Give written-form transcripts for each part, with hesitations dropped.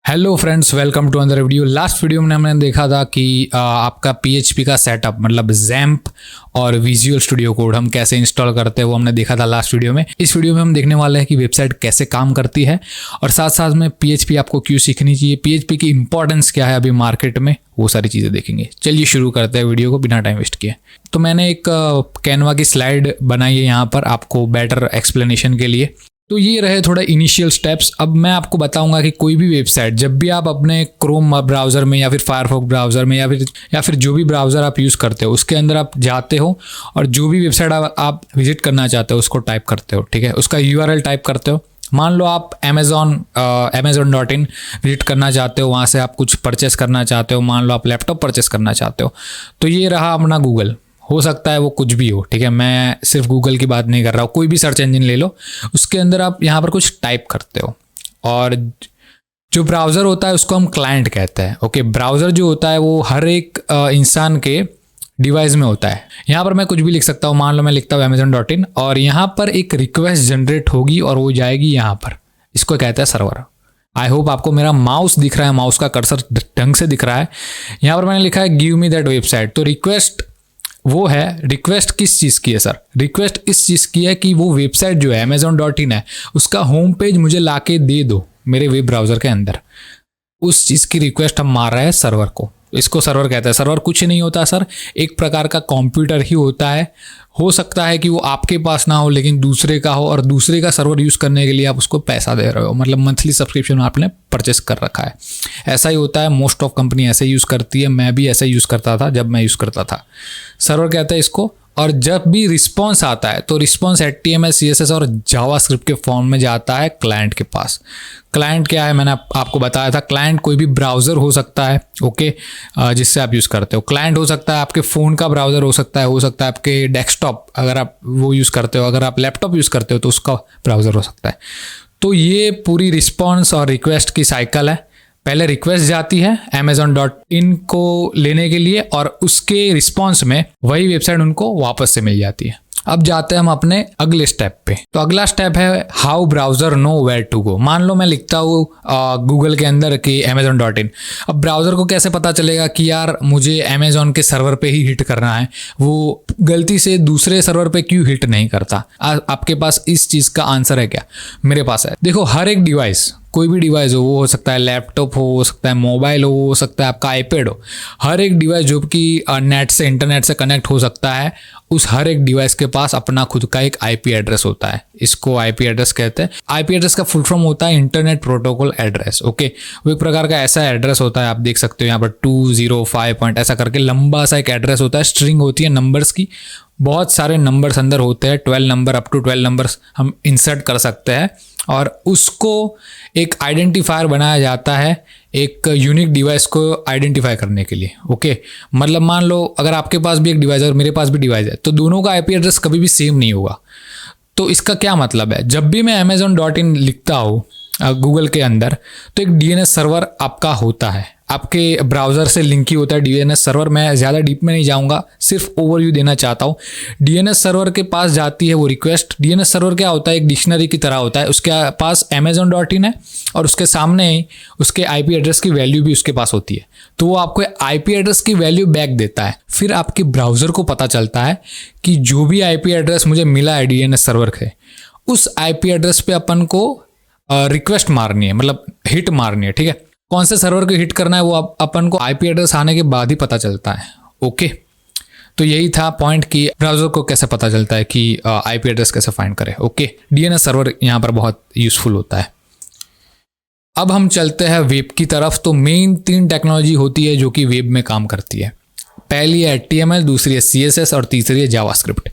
Hello friends, welcome to another video. Last video में हमने देखा था कि आपका पीएचपी का सेटअप मतलब जैम्प और विजुअल स्टूडियो कोड हम कैसे इंस्टॉल करते हैं वो हमने देखा था लास्ट वीडियो में। इस वीडियो में हम देखने वाले हैं कि वेबसाइट कैसे काम करती है और साथ साथ में पीएचपी आपको क्यों सीखनी चाहिए, पीएचपी की इंपॉर्टेंस क्या है अभी मार्केट में, वो सारी चीज़ें देखेंगे। चलिए शुरू करते हैं वीडियो को बिना टाइम वेस्ट किए। तो मैंने एक कैनवा की स्लाइड बनाई है यहाँ पर आपको बेटर एक्सप्लेनेशन के लिए। तो ये रहे थोड़ा इनिशियल स्टेप्स। अब मैं आपको बताऊंगा कि कोई भी वेबसाइट जब भी आप अपने क्रोम ब्राउज़र में या फिर फायरफॉक्स ब्राउज़र में या फिर जो भी ब्राउज़र आप यूज़ करते हो उसके अंदर आप जाते हो और जो भी वेबसाइट आप विजिट करना चाहते हो उसको टाइप करते हो, ठीक है। उसका URL टाइप करते हो। मान लो आप amazon.in विजिट करना चाहते हो, वहाँ से आप कुछ परचेस करना चाहते हो। मान लो आप लैपटॉप परचेस करना चाहते हो, तो ये रहा अपना गूगल। हो सकता है वो कुछ भी हो, ठीक है। मैं सिर्फ गूगल की बात नहीं कर रहा हूँ, कोई भी सर्च इंजन ले लो, उसके अंदर आप यहाँ पर कुछ टाइप करते हो और जो ब्राउज़र होता है उसको हम क्लाइंट कहते हैं। ओके, ब्राउज़र जो होता है वो हर एक इंसान के डिवाइस में होता है। यहाँ पर मैं कुछ भी लिख सकता हूँ। मान लो मैं लिखता हूँ amazon.in और यहाँ पर एक रिक्वेस्ट जनरेट होगी और वो जाएगी यहाँ पर, इसको कहते हैं सर्वर। आई होप आपको मेरा माउस दिख रहा है, माउस का कर्सर ढंग से दिख रहा है। यहाँ पर मैंने लिखा है गिव मी दैट वेबसाइट। तो रिक्वेस्ट वो है, रिक्वेस्ट किस चीज़ की है सर? रिक्वेस्ट इस चीज़ की है कि वो वेबसाइट जो है amazon.in है उसका होम पेज मुझे लाके दे दो मेरे वेब ब्राउज़र के अंदर। उस चीज़ की रिक्वेस्ट हम मार रहे हैं सर्वर को। इसको सर्वर कहते हैं। सर्वर कुछ नहीं होता सर, एक प्रकार का कंप्यूटर ही होता है। हो सकता है कि वो आपके पास ना हो लेकिन दूसरे का हो, और दूसरे का सर्वर यूज़ करने के लिए आप उसको पैसा दे रहे हो, मतलब मंथली सब्सक्रिप्शन आपने परचेस कर रखा है। ऐसा ही होता है, मोस्ट ऑफ कंपनी ऐसे यूज़ करती है। मैं भी ऐसे यूज़ करता था जब मैं यूज़ करता था। सर्वर कहते हैं इसको। और जब भी रिस्पॉन्स आता है तो रिस्पॉन्स HTML CSS और जावास्क्रिप्ट के फॉर्म में जाता है क्लाइंट के पास। क्लाइंट क्या है, मैंने आपको बताया था। क्लाइंट कोई भी ब्राउज़र हो सकता है, ओके, जिससे आप यूज़ करते हो। क्लाइंट हो सकता है आपके फ़ोन का ब्राउज़र हो सकता है आपके डेस्कटॉप अगर आप वो यूज़ करते हो, अगर आप लैपटॉप यूज़ करते हो तो उसका ब्राउज़र हो सकता है। तो ये पूरी रिस्पॉन्स और रिक्वेस्ट की साइकिल है। पहले रिक्वेस्ट जाती है amazon.in को लेने के लिए और उसके रिस्पॉन्स में वही वेबसाइट उनको वापस से मिल जाती है। अब जाते हैं हम अपने अगले स्टेप पे। तो अगला स्टेप है how browser know where to go. मान लो मैं लिखता हूँ गूगल के अंदर कि amazon.in। अब ब्राउज़र को कैसे पता चलेगा कि यार मुझे अमेजोन के सर्वर पे ही हिट करना है, वो गलती से दूसरे सर्वर पे क्यों हिट नहीं करता? आपके पास इस चीज़ का आंसर है क्या? मेरे पास है। देखो, हर एक डिवाइस, कोई भी डिवाइस हो, वो हो सकता है लैपटॉप हो सकता है मोबाइल हो सकता है आपका आईपैड हो, हर एक डिवाइस जो कि नेट से इंटरनेट से कनेक्ट हो सकता है, उस हर एक डिवाइस के पास अपना खुद का एक IP एड्रेस होता है। इसको IP एड्रेस कहते हैं। IP एड्रेस का फुल फॉर्म होता है इंटरनेट प्रोटोकॉल एड्रेस। ओके, वो एक प्रकार का ऐसा एड्रेस होता है, आप देख सकते हो यहाँ पर 205 पॉइंट ऐसा करके लंबा सा एक एड्रेस होता है। स्ट्रिंग होती है नंबर्स की, बहुत सारे नंबर्स अंदर होते हैं, 12 नंबर अप टू 12 नंबर्स हम इंसर्ट कर सकते हैं और उसको एक आइडेंटिफायर बनाया जाता है एक यूनिक डिवाइस को आइडेंटिफाई करने के लिए। ओके, मतलब मान लो अगर आपके पास भी एक डिवाइस है और मेरे पास भी डिवाइस है तो दोनों का IP एड्रेस कभी भी सेम नहीं होगा। तो इसका क्या मतलब है, जब भी मैं amazon.in लिखता हूँ गूगल के अंदर तो एक DNS सर्वर आपका होता है, आपके ब्राउज़र से लिंक ही होता है DNS सर्वर। मैं ज़्यादा डीप में नहीं जाऊँगा, सिर्फ ओवरव्यू देना चाहता हूँ। DNS सर्वर के पास जाती है वो रिक्वेस्ट। DNS सर्वर क्या होता है, एक डिक्शनरी की तरह होता है। उसके पास amazon.in है और उसके सामने ही उसके IP एड्रेस की वैल्यू भी उसके पास होती है, तो वो आपको IP एड्रेस की वैल्यू बैक देता है। फिर आपके ब्राउज़र को पता चलता है कि जो भी IP एड्रेस मुझे मिला है DNS सर्वर के, उस IP एड्रेस पे अपन को रिक्वेस्ट मारनी है, मतलब हिट मारनी है, ठीक है। कौन से सर्वर को हिट करना है वो अपन को IP एड्रेस आने के बाद ही पता चलता है। ओके, तो यही था पॉइंट कि ब्राउज़र को कैसे पता चलता है कि IP एड्रेस कैसे फाइंड करें। ओके, DNS सर्वर यहाँ पर बहुत यूज़फुल होता है। अब हम चलते हैं वेब की तरफ। तो मेन 3 टेक्नोलॉजी होती है जो कि वेब में काम करती है। पहली है HTML, दूसरी है CSS और तीसरी है जावास्क्रिप्ट।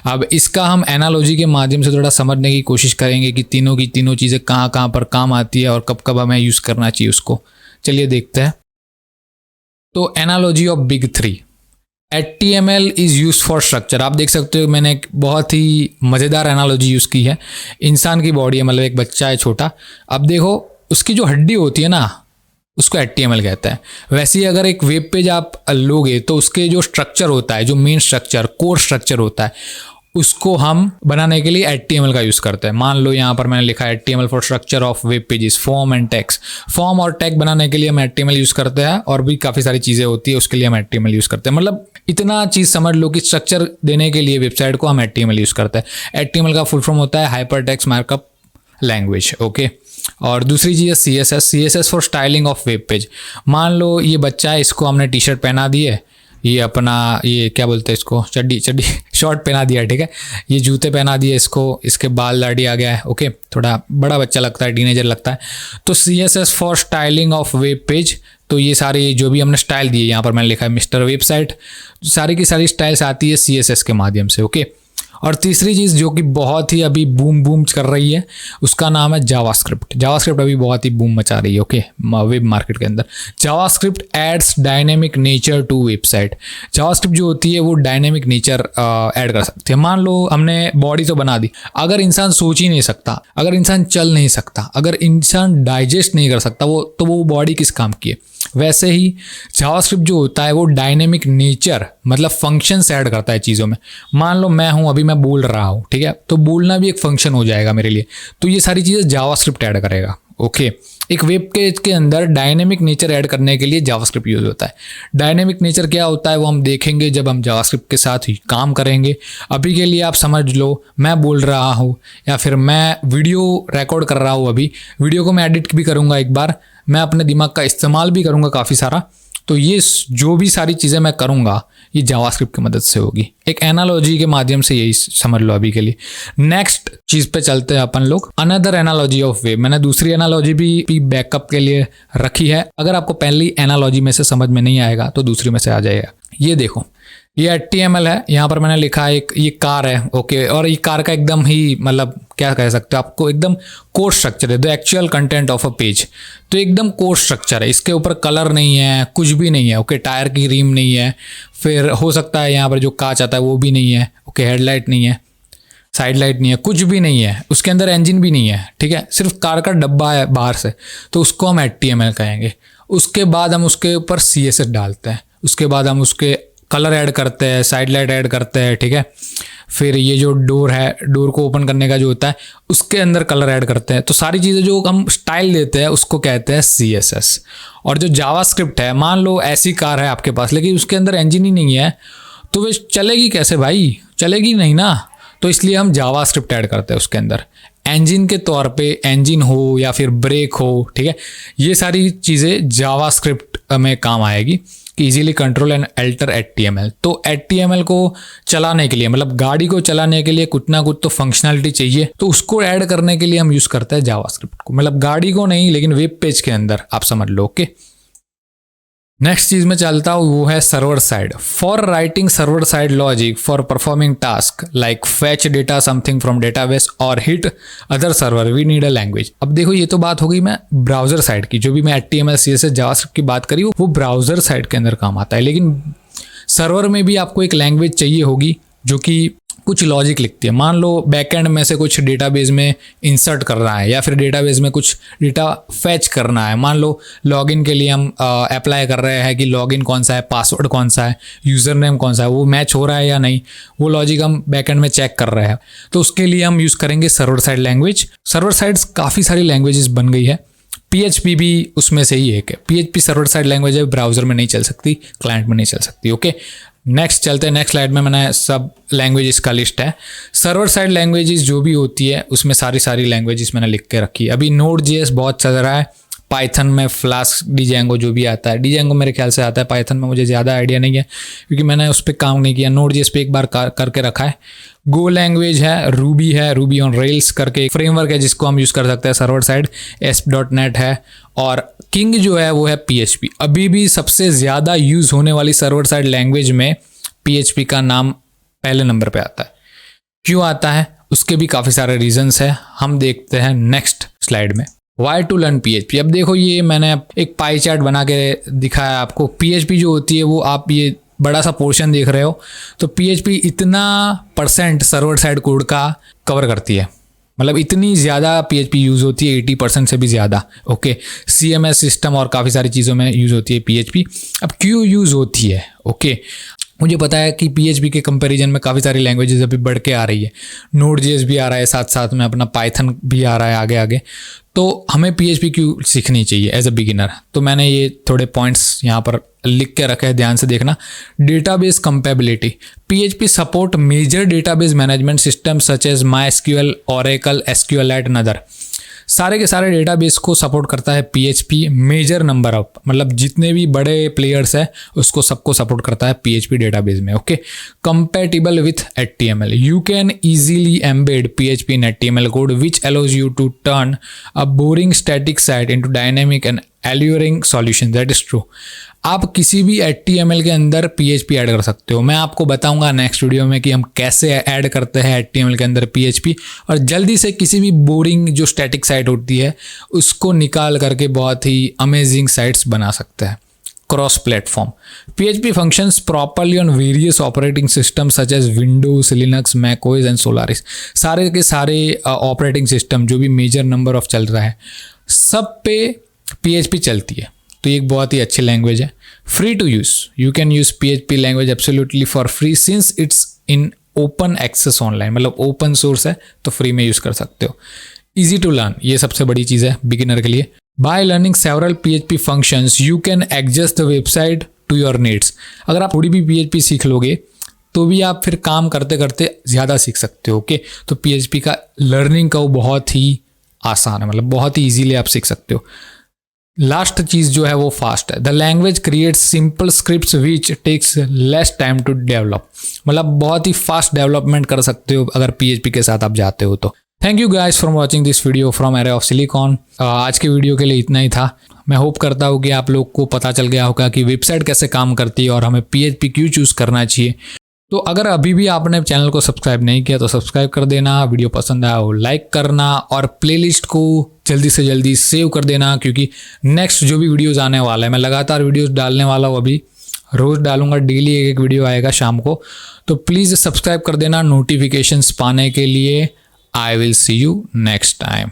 अब इसका हम एनालॉजी के माध्यम से थोड़ा समझने की कोशिश करेंगे कि तीनों की तीनों चीज़ें कहाँ कहाँ पर काम आती है और कब कब हमें यूज़ करना चाहिए उसको। चलिए देखते हैं। तो analogy of big 3। HTML is use for structure. आप देख सकते हो मैंने एक बहुत ही मज़ेदार एनालॉजी यूज़ की है। इंसान की बॉडी है, मतलब एक बच्चा है छोटा। अब देखो उसकी जो हड्डी होती है ना, उसको HTML कहते हैं। वैसे ही अगर एक वेब पेज आप लोगे तो उसके जो स्ट्रक्चर होता है, जो मेन स्ट्रक्चर कोर स्ट्रक्चर होता है, उसको हम बनाने के लिए HTML का यूज़ करते हैं। मान लो यहाँ पर मैंने लिखा है HTML for structure of web pages, form and tags. Form और टैग बनाने के लिए हम HTML यूज़ करते हैं, और भी काफ़ी सारी चीज़ें होती है उसके लिए हम HTML यूज़ करते हैं। मतलब इतना चीज़ समझ लो कि स्ट्रक्चर देने के लिए वेबसाइट को हम HTML यूज़ करते हैं। HTML का फुल फॉर्म होता है hyper text markup language, okay. और दूसरी चीज़ है CSS for styling of web page. मान लो ये बच्चा है, इसको हमने टी शर्ट पहना दी है, ये अपना ये क्या बोलते हैं इसको, चड्डी शॉर्ट पहना दिया, ठीक है, ये जूते पहना दिए इसको, इसके बाल दाढ़ी आ गया है, ओके, थोड़ा बड़ा बच्चा लगता है, टीनेजर लगता है। तो CSS for styling of web page, तो ये सारी जो भी हमने स्टाइल दी है, यहाँ पर मैंने लिखा है मिस्टर वेबसाइट, सारी की सारी स्टाइल्स आती है CSS के माध्यम से, ओके। और तीसरी चीज़ जो कि बहुत ही अभी बूम कर रही है, उसका नाम है जावास्क्रिप्ट। जावास्क्रिप्ट अभी बहुत ही बूम मचा रही है, ओके, वेब मार्केट के अंदर। JavaScript adds dynamic nature to website. JavaScript जो होती है वो डायनेमिक नेचर ऐड कर सकती है। मान लो हमने बॉडी तो बना दी, अगर इंसान सोच ही नहीं सकता, अगर इंसान चल नहीं सकता, अगर इंसान डाइजेस्ट नहीं कर सकता वो बॉडी किस काम की है। वैसे ही जावास्क्रिप्ट जो होता है वो डायनेमिक नेचर मतलब फंक्शंस ऐड करता है चीज़ों में। मान लो मैं हूँ, अभी मैं बोल रहा हूँ, ठीक है, तो बोलना भी एक फंक्शन हो जाएगा मेरे लिए, तो ये सारी चीज़ें जावास्क्रिप्ट ऐड करेगा, ओके। एक वेब पेज के अंदर डायनेमिक नेचर ऐड करने के लिए जावास्क्रिप्ट यूज होता है। डायनेमिक नेचर क्या होता है वो हम देखेंगे जब हम जावास्क्रिप्ट के साथ ही काम करेंगे। अभी के लिए आप समझ लो, मैं बोल रहा हूँ या फिर मैं वीडियो रिकॉर्ड कर रहा हूँ, अभी वीडियो को मैं एडिट भी करूँगा एक बार, मैं अपने दिमाग का इस्तेमाल भी करूँगा काफ़ी सारा, तो ये जो भी सारी चीज़ें मैं करूँगा ये जावास्क्रिप्ट की मदद से होगी। एक एनालॉजी के माध्यम से यही समझ लो अभी के लिए। नेक्स्ट चीज़ पे चलते हैं अपन लोग, अनदर एनालॉजी ऑफ वेब। मैंने दूसरी एनालॉजी भी बैकअप के लिए रखी है, अगर आपको पहली एनालॉजी में से समझ में नहीं आएगा तो दूसरी में से आ जाएगा। ये देखो, ये HTML है, यहाँ पर मैंने लिखा है एक ये कार है, ओके, और ये कार का एकदम ही मतलब क्या कह सकते हो आपको, एकदम कोर स्ट्रक्चर है, the actual content of a page. तो एकदम कोर स्ट्रक्चर है, इसके ऊपर कलर नहीं है, कुछ भी नहीं है, ओके। टायर की रिम नहीं है, फिर हो सकता है यहाँ पर जो कांच आता है वो भी नहीं है, ओके। हेडलाइट नहीं है, साइड लाइट नहीं है, कुछ भी नहीं है, उसके अंदर इंजन भी नहीं है, ठीक है, सिर्फ कार का डब्बा है बाहर से, तो उसको हम HTML कहेंगे। उसके बाद हम उसके ऊपर CSS डालते हैं, उसके बाद हम उसके कलर ऐड करते हैं, साइड लाइट ऐड करते हैं, ठीक है। फिर ये जो डोर है, डोर को ओपन करने का जो होता है उसके अंदर कलर ऐड करते हैं। तो सारी चीज़ें जो हम स्टाइल देते हैं उसको कहते हैं CSS। और जो जावास्क्रिप्ट है, मान लो ऐसी कार है आपके पास लेकिन उसके अंदर इंजन ही नहीं है, तो वे चलेगी कैसे भाई, चलेगी नहीं ना, तो इसलिए हम जावास्क्रिप्ट ऐड करते हैं उसके अंदर। इंजन के तौर पे इंजन हो या फिर ब्रेक हो, ठीक है, ये सारी चीज़ें जावास्क्रिप्ट में काम आएगी कि easily control and alter HTML। तो HTML को चलाने के लिए मतलब गाड़ी को चलाने के लिए कुछ ना कुछ तो फंक्शनलिटी चाहिए, तो उसको ऐड करने के लिए हम यूज़ करते हैं जावास्क्रिप्ट को। मतलब गाड़ी को नहीं लेकिन वेब पेज के अंदर, आप समझ लो, ओके। नेक्स्ट चीज में चलता हूँ वो है server side. For writing server side logic for performing task like fetch data something from database और hit other server we need a language. अब देखो ये तो बात हो गई मैं ब्राउजर साइड की, जो भी मैं HTML CSS जावास्क्रिप्ट की बात करी वो ब्राउजर साइड के अंदर काम आता है, लेकिन सर्वर में भी आपको एक लैंग्वेज चाहिए होगी जो कि कुछ लॉजिक लिखती है। मान लो बैकएंड में से कुछ डेटाबेस में इंसर्ट करना है या फिर डेटाबेस में कुछ डेटा फैच करना है। मान लो लॉगिन के लिए हम अप्लाई कर रहे हैं कि लॉगिन कौन सा है, पासवर्ड कौन सा है, यूज़र नेम कौन सा है, वो मैच हो रहा है या नहीं, वो लॉजिक हम बैकएंड में चेक कर रहे हैं, तो उसके लिए हम यूज़ करेंगे server side language. Server sides काफ़ी सारी लैंग्वेजेस बन गई है, PHP भी उसमें से ही एक है। PHP सर्वर साइड लैंग्वेज है, ब्राउजर में नहीं चल सकती, क्लाइंट में नहीं चल सकती, ओके। नेक्स्ट चलते हैं, नेक्स्ट स्लाइड में मैंने सब लैंग्वेजेस का लिस्ट है। सर्वर साइड लैंग्वेजेस जो भी होती है उसमें सारी लैंग्वेजेस मैंने लिख के रखी है। अभी Node.js बहुत चल रहा है, पाइथन में फ्लास्क, Django जो भी आता है, Django मेरे ख्याल से आता है, पाइथन में मुझे ज़्यादा आइडिया नहीं है क्योंकि मैंने उस पर काम नहीं किया। Node.js पे एक बार करके रखा है। गो लैंग्वेज है, रूबी ऑन रेल्स करके एक फ्रेमवर्क है जिसको हम यूज़ कर सकते हैं सर्वर साइड। ASP.NET है और किंग जो है वो है PHP। अभी भी सबसे ज़्यादा यूज़ होने वाली सर्वर साइड लैंग्वेज में PHP का नाम पहले नंबर पे आता है। क्यों आता है उसके भी काफ़ी सारे रीजंस है, हम देखते हैं नेक्स्ट स्लाइड में। Why to learn PHP। अब देखो ये मैंने एक पाई चार्ट बना के दिखाया आपको। PHP जो होती है वो आप ये बड़ा सा पोर्शन देख रहे हो, तो PHP इतना % सर्वर साइड कोड का कवर करती है, मतलब इतनी ज़्यादा PHP यूज़ होती है, 80% से भी ज़्यादा, ओके। CMS सिस्टम और काफ़ी सारी चीज़ों में यूज़ होती है PHP। अब क्यों यूज़ होती है, ओके। मुझे पता है कि PHP के कंपैरिजन में काफ़ी सारी लैंग्वेजेस अभी बढ़ के आ रही है, Node.js भी आ रहा है, साथ साथ में अपना Python भी आ रहा है आगे आगे। तो हमें PHP क्यों सीखनी चाहिए एज अ बिगिनर? तो मैंने ये थोड़े पॉइंट्स यहाँ पर लिख के रखे हैं, ध्यान से देखना। Database compatibility, PHP support major database management system such as MySQL, Oracle, SQLite and other. सारे के सारे डेटाबेस को सपोर्ट करता है PHP, मेजर नंबर ऑफ, मतलब जितने भी बड़े प्लेयर्स है उसको सबको सपोर्ट करता है PHP डेटाबेस में। Okay, compatible with HTML, you can easily embed PHP in HTML code which allows you to turn a boring static site into dynamic and alluring solution। That is true. आप किसी भी HTML के अंदर PHP add कर सकते हो। मैं आपको बताऊंगा नेक्स्ट वीडियो में कि हम कैसे ऐड करते हैं HTML के अंदर PHP, और जल्दी से किसी भी बोरिंग जो स्टैटिक साइट होती है उसको निकाल करके बहुत ही अमेजिंग साइट्स बना सकते हैं। Cross platform, PHP functions properly on various operating systems such as Windows, Linux, macOS and Solaris। सारे के सारे ऑपरेटिंग सिस्टम जो भी मेजर नंबर ऑफ चल रहा है सब पे PHP चलती है, तो ये एक बहुत ही अच्छी लैंग्वेज है। Free to use, you can use PHP language absolutely for free since it's in open access online, मतलब ओपन सोर्स है तो फ्री में यूज़ कर सकते हो। ईजी टू लर्न, ये सबसे बड़ी चीज़ है बिगिनर के लिए। By learning several PHP functions you can adjust the website to your needs. अगर आप थोड़ी भी PHP सीख लोगे तो भी आप फिर काम करते करते ज़्यादा सीख सकते हो। ओके, तो PHP का लर्निंग का वो बहुत ही आसान है, मतलब बहुत ही ईजीली आप सीख सकते हो। लास्ट चीज़ जो है वो फास्ट है। The language creates simple scripts which takes less time to develop, मतलब बहुत ही फास्ट डेवलपमेंट कर सकते हो अगर PHP के साथ आप जाते हो तो। Thank you guys for watching this video from array of silicon. आज के वीडियो के लिए इतना ही था। मैं होप करता हूँ कि आप लोग को पता चल गया होगा कि वेबसाइट कैसे काम करती है और हमें PHP क्यों चूज़ करना चाहिए। तो अगर अभी भी आपने चैनल को सब्सक्राइब नहीं किया तो सब्सक्राइब कर देना, वीडियो पसंद आया हो लाइक करना और प्लेलिस्ट को जल्दी से जल्दी सेव कर देना, क्योंकि नेक्स्ट जो भी वीडियोज़ आने वाला है मैं लगातार वीडियोज़ डालने वाला हूँ। अभी रोज़ डालूंगा, डेली एक वीडियो आएगा शाम को, तो प्लीज़ सब्सक्राइब कर देना नोटिफिकेशंस पाने के लिए। I will see you next time.